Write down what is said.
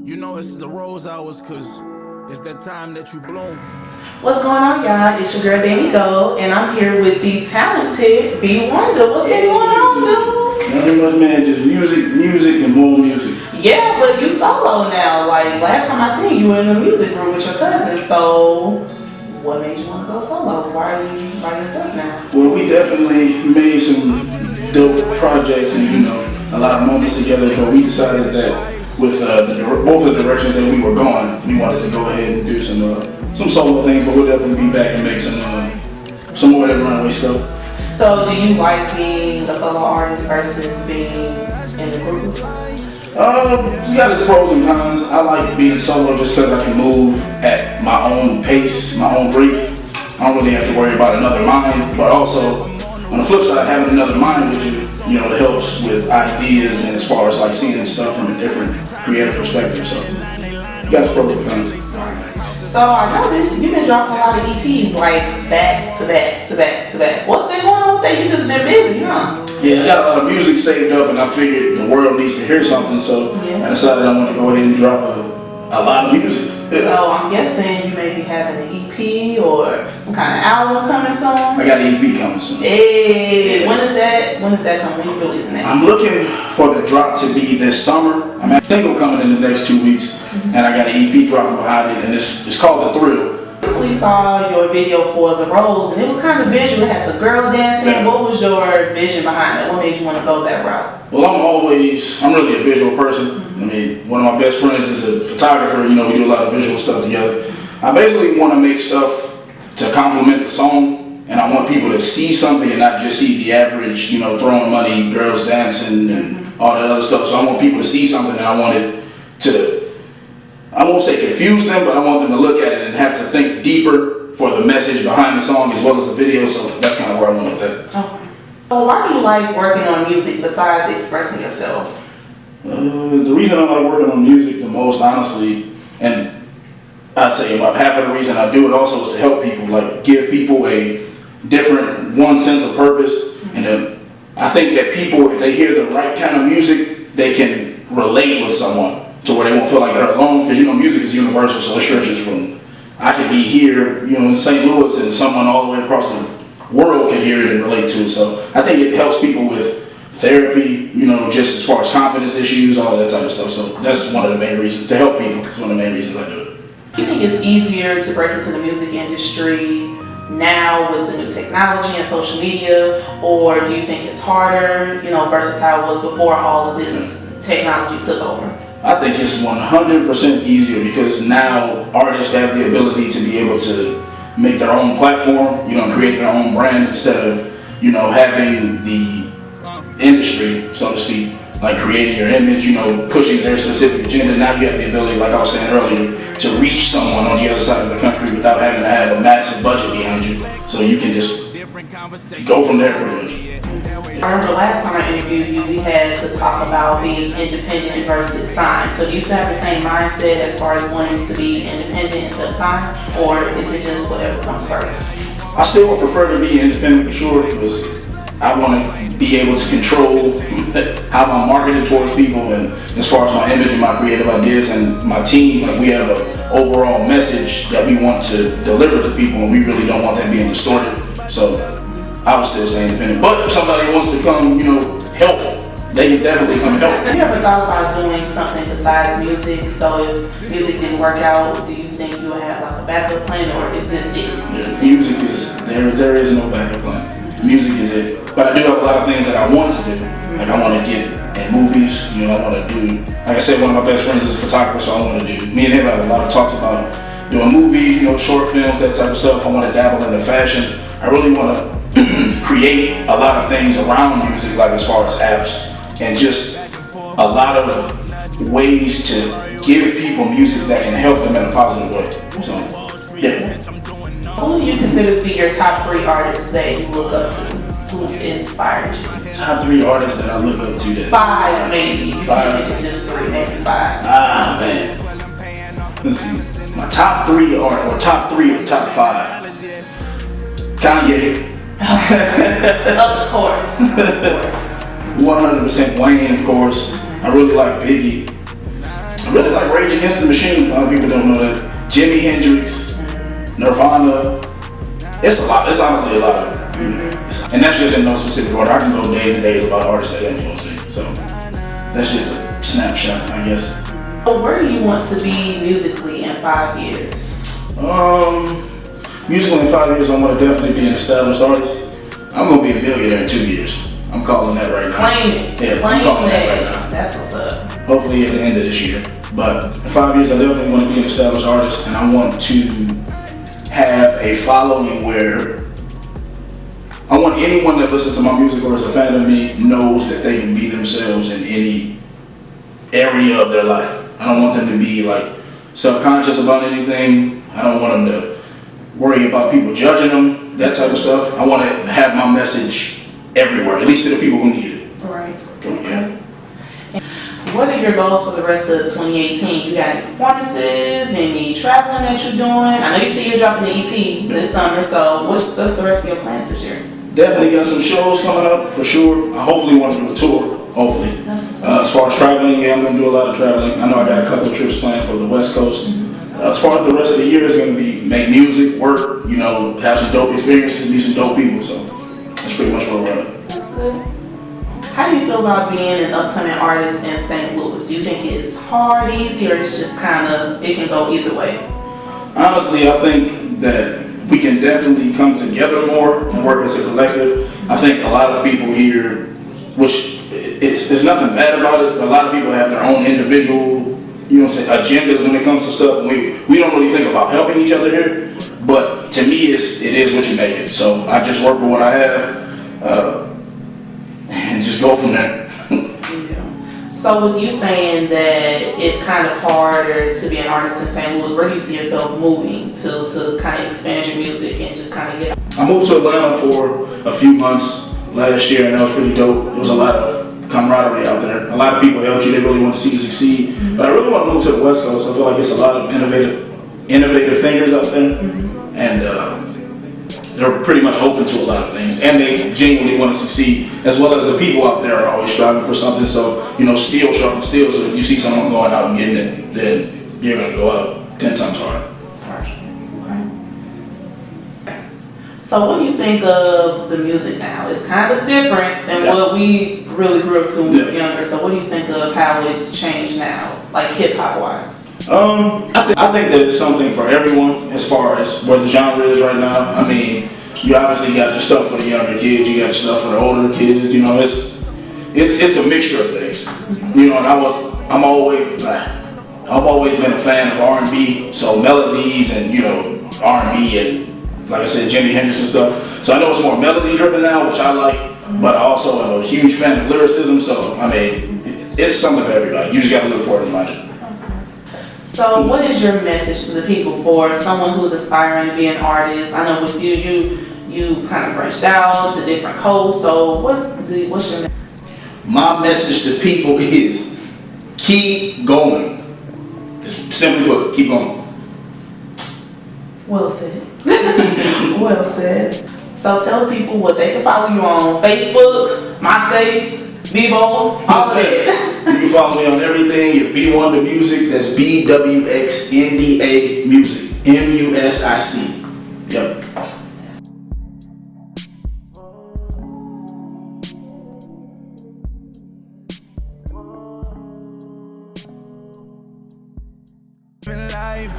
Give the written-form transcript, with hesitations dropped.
You know it's the rose hours, cause it's that time that you bloom. What's going on, y'all? It's your girl Danii and I'm here with the talented B Wxnda. What's been going on, dude? Nothing much, man. Just music, and more music. Yeah, but you solo now. Like last time I seen you were in a music group with your cousin. So, what made you want to go solo? Why are you by yourself now? Well, we definitely made some dope projects and a lot of moments together. But we decided that with both of the directions that we were going, we wanted to go ahead and do some solo things. But we'll definitely be back and make some more of that runaway stuff. So, do you like being a solo artist versus being in the groups? You got its pros and cons. I like being solo just because I can move at my own pace, my own rate. I don't really have to worry about another mind, but also on the flip side, having another mind with you, it helps with ideas and as far as like seeing stuff from a different creative perspective. So you got its pros and cons. So I noticed you've been dropping a lot of EPs, like back to back to back to back. What's been going on with that? You just been busy, huh? Yeah, I got a lot of music saved up, and I figured the world needs to hear something, so I decided I want to go ahead and drop a lot of music. So I'm guessing you may be having an EP or some kind of album coming soon. I got an EP coming soon. Hey, yeah. When is that coming? When you releasing that? I'm looking for the drop to be this summer. I have a single coming in the next 2 weeks, and I got an EP dropping behind it, and it's called The Thrill. I recently saw your video for The Rose, and it was kind of visual. It had the girl dancing. Yeah. What was your vision behind that? What made you want to go that route? Well, I'm really a visual person. I mean, one of my best friends is a photographer. We do a lot of visual stuff together. I basically want to make stuff to complement the song, and I want people to see something and not just see the average, throwing money, girls dancing, and all that other stuff. So I want people to see something, and I want it to, I won't say confuse them, but I want them to look at it and have to think deeper for the message behind the song as well as the video. So that's kind of where I went with that. Okay. So why do you like working on music besides expressing yourself? The reason I like working on music the most, honestly, and I'd say about half of the reason I do it also is to help people, like give people a different sense of purpose. And I think that people, if they hear the right kind of music, they can relate with someone to where they won't feel like they're alone. Because music is universal, so it stretches from, I could be here, in St. Louis, and someone all the way across the world can hear it and relate to it. So I think it helps people with therapy, just as far as confidence issues, all of that type of stuff. So that's one of the main reasons, to help people. It's one of the main reasons I do it. Do you think it's easier to break into the music industry now with the new technology and social media, or do you think it's harder, versus how it was before all of this technology took over? I think it's 100% easier because now artists have the ability to be able to make their own platform, create their own brand instead of, having the industry, so to speak, like creating your image, pushing their specific agenda. Now you have the ability, like I was saying earlier, to reach someone on the other side of the country without having to have a massive budget behind you. So you can just go from there pretty much. I remember last time I interviewed you, we had to talk about being independent versus signed. So do you still have the same mindset as far as wanting to be independent instead of signed, or is it just whatever comes first? I still would prefer to be independent for sure, because I want to be able to control how I'm marketed towards people, and as far as my image and my creative ideas and my team, like we have an overall message that we want to deliver to people, and we really don't want that being distorted. So I would still say independent. But if somebody wants to come, help, they can definitely come help. Have you ever thought about doing something besides music? So if music didn't work out, do you think you would have like a backup plan, or is this it? Yeah, music is, there is no backup plan. Music is it. But I do have a lot of things that I want to do. Like I want to get in movies, I want to do, like I said, one of my best friends is a photographer, so I want to do, me and him have a lot of talks about doing movies, short films, that type of stuff. I want to dabble into fashion. I really want to create a lot of things around music, like as far as apps, and just a lot of ways to give people music that can help them in a positive way. So, yeah. Who do you consider to be your top 3 artists that you look up to? Who inspired you? Top 3 artists that I look up to. 5 maybe. 5. Just 3, maybe 5. Ah man. Let's see. My top 3 or top 5. Kanye. Of course. 100% Wayne, of course. I really like Biggie. I really like Rage Against the Machine. A lot of people don't know that. Jimi Hendrix, Nirvana. It's a lot. It's honestly a lot of and that's just in no specific order. I can go days and days about artists that influence me. So that's just a snapshot, I guess. So where do you want to be musically in 5 years? Musically in 5 years, I want to definitely be an established artist. I'm gonna be a millionaire in 2 years. I'm calling that right now. Claim it. Yeah, Claim I'm calling that. that right now. That's what's up. Hopefully at the end of this year. But in 5 years, I definitely want to be an established artist, and I want to have a following where I want anyone that listens to my music or is a fan of me knows that they can be themselves in any area of their life. I don't want them to be like self-conscious about anything. I don't want them to worry about people judging them, that type of stuff. I want to have my message everywhere, at least to the people who need it. Right. Yeah. What are your goals for the rest of 2018? You got any performances, any traveling that you're doing? I know you said you're dropping the EP this summer, so what's the rest of your plans this year? Definitely got some shows coming up for sure. I hopefully want to do a tour, hopefully. That's As far as traveling, yeah, I'm going to do a lot of traveling. I know I got a couple of trips planned for the West Coast. As far as the rest of the year is going to be make music, work, you know, have some dope experiences, meet some dope people. So that's pretty much where we're at. That's good. How do you feel about being an upcoming artist in St. Louis? Do you think it's hard, easy, or it's just kind of, it can go either way? Honestly, I think that we can definitely come together more and work as a collective. I think a lot of people here, which there's nothing bad about it, but a lot of people have their own individual, you know what I'm saying, agendas when it comes to stuff. And we don't really think about helping each other here. But to me, it is what you make it. So I just work with what I have and just go from there. So with you saying that it's kind of harder to be an artist in St. Louis, where do you see yourself moving to kind of expand your music and just kind of get? I moved to Atlanta for a few months last year, and that was pretty dope. There was a lot of camaraderie out there. A lot of people helped you. They really want to see you succeed. But I really want to move to the West Coast. I feel like it's a lot of innovative thinkers out there, and they're pretty much open to a lot of things, and they genuinely want to succeed, as well as the people out there are always striving for something. So, you know, steel sharpens steel. So if you see someone going out and getting it, then you're going to go out 10 times harder. So what do you think of the music now? It's kind of different than what we really grew up to when we were younger. So what do you think of how it's changed now, like hip-hop wise? I think that it's something for everyone as far as where the genre is right now. I mean, you obviously got your stuff for the younger kids, you got your stuff for the older kids. You know, it's a mixture of things. You know, and I've always been a fan of R&B, so melodies and, you know, R&B and, like I said, Jimi Hendrix and stuff. So I know it's more melody driven now, which I like, but I also am a huge fan of lyricism. So I mean, it's something for everybody. You just got to look for it and find it. So what is your message to the people for someone who's aspiring to be an artist? I know with you've kind of branched out to different coasts. So what's your message? My message to people is keep going. Just simply put, keep going. Well said. Well said. So tell people what they can follow you on Facebook, MySpace, Bebo, all of that. You can follow me on everything at B Wxnda Music. That's BWxnda Music. MUSIC. Yep. Life.